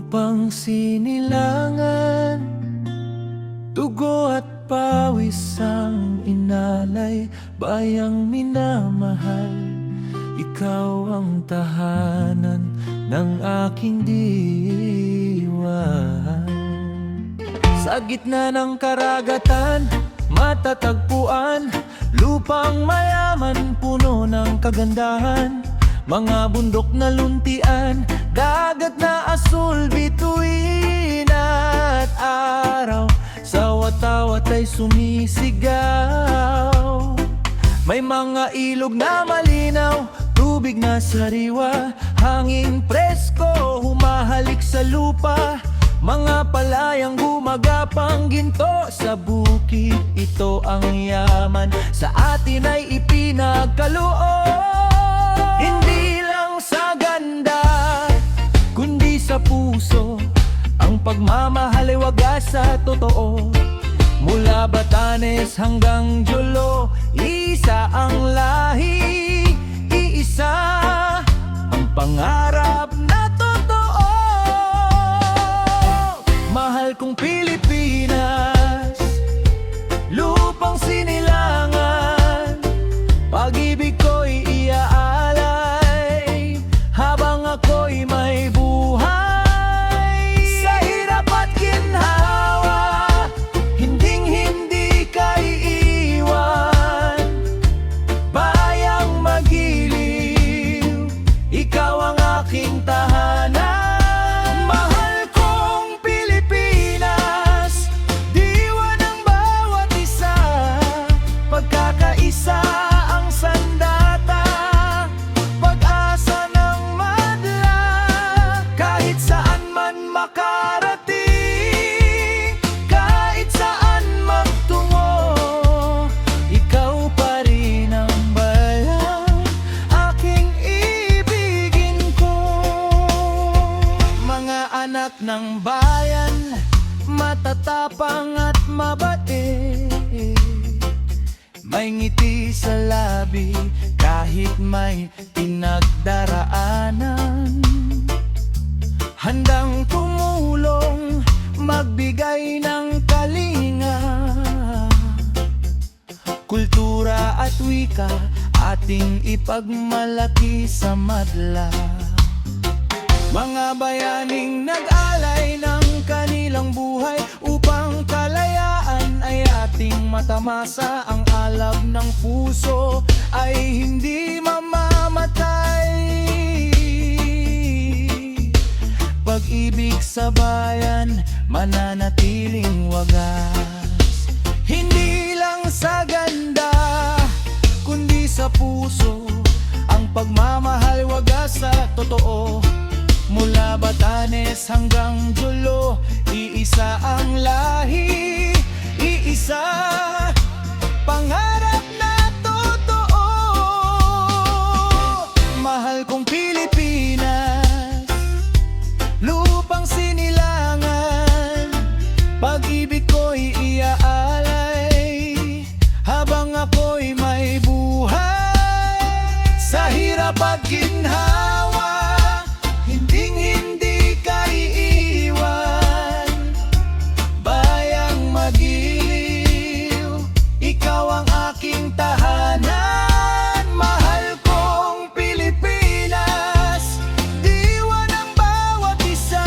Lupang sinilangan, dugo at pawis ang inalay, bayang minamahal. Ikaw ang tahanan ng aking diwa. Sa gitna ng karagatan, matatagpuan, lupang mayaman, puno ng kagandahan. Mga bundok na luntian, dagat na asul, bituin at araw, sa watawat ay sumisigaw. May mga ilog na malinaw, tubig na sariwa, hangin presko humahalik sa lupa. Mga palayang gumagapang, ginto sa bukid, ito ang yaman sa atin ay ipinagkaloob. Hindi lang sa ganda, kundi sa puso, ang pagmamahal ay wagas sa totoo. Mula Batanes hanggang Jolo, isa ang lahi, iisa ang pangarap na totoo. Mahal kong Pilipinas, lupang sinilangan, pag-ibig ko'y iaalay habang ako'y may buhay. Sa hirap at ginhawa, hinding-hindi ka iiwan. Bayang magiliw, ikaw ang aking tahanan. Mahal kong Pilipinas, diwa ng bawat isa, pagkakaisa ang sandata, pag-asa ng madla. Kahit saan man makarating, kahit saan magtungo, ikaw pa rin ang bayan, aking ibigin ko. Mga anak ng bayan, matatapang at mabait, may ngiti sa labi kahit may pinagdaraanan. Handang tumulong, magbigay ng kalinga, kultura at wika ating ipagmalaki sa madla. Mga bayaning nag-alay ng kanilang buhay upang kalayaan ay ating matamasa. Ang alab ng puso ay hindi mamamatay. Pag-ibig sa bayan mananatiling wagas. Hindi lang sa ganda, kundi sa puso, ang pagmamahal wagas sa totoo. Mula Batanes hanggang Jolo, iisa ang lahi, iisa pangarap na totoo. Mahal kong Pilipinas, lupang sinilangan, pag-ibig ko'y iaalay habang ako'y may buhay. Sa hirap at ginhawa, hinding-hindi ka iiwan. Bayang magiliw, ikaw ang aking tahanan. Mahal kong Pilipinas, diwa ng bawat isa,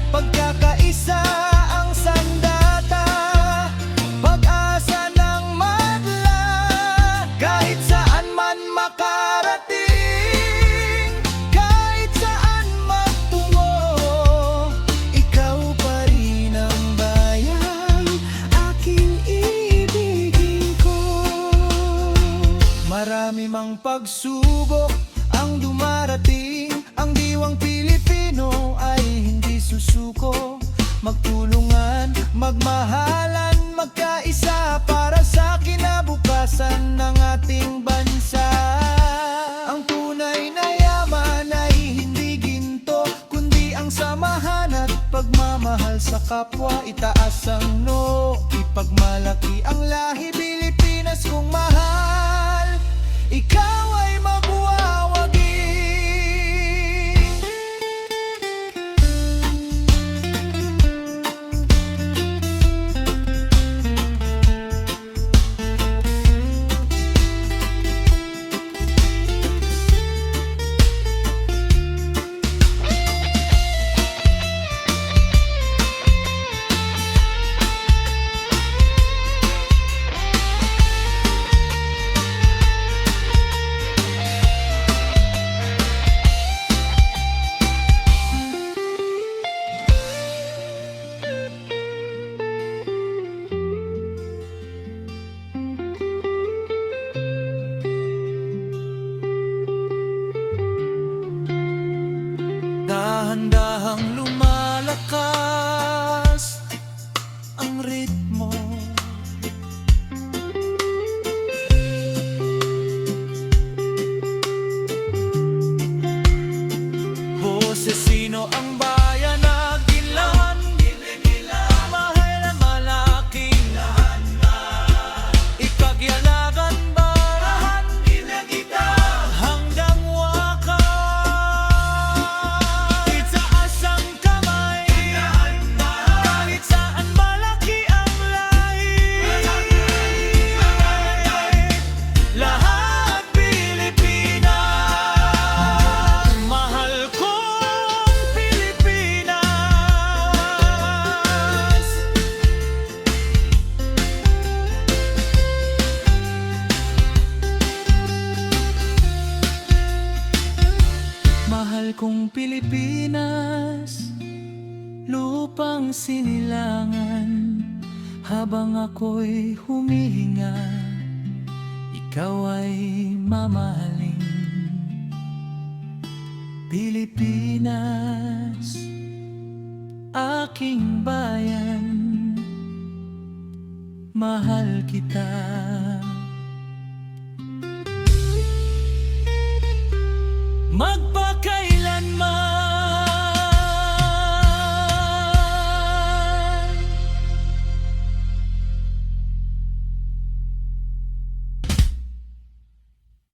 pagkakaisa ang sandata, pag-asa ng madla. Kahit saan man makarating, kahit saan magtungo, ikaw pa rin ang bayan, aking ibigin ko. Marami mang pagsubok ang dumarating, ang diwang Pilipino ay hindi susuko. Magtulungan, magmahalan, magkaisa para sa kinabukasan ng ating bansa. Ang tunay na yaman ay hindi ginto, kundi ang samahan at pagmamahal sa kapwa. Itaas ang no, ipagmalaki ang lahi, Pilipinas kong mahal, ikaw ay mabuwawagi. Dahan-dahang lumalakas ang ritmo. Bosesino ang bayan na ginlan, mahal na malaking ikagyalagan barahan hanggang wakas. Itaas ang kamay kahit saan malaki ang lahi. Lahat Pilipinas, mahal kong Pilipinas. Mahal kong Pilipinas, lupang sinilangan. Habang ako'y humihinga, ikaw ay mamahalin. Pilipinas, aking bayan, mahal kita.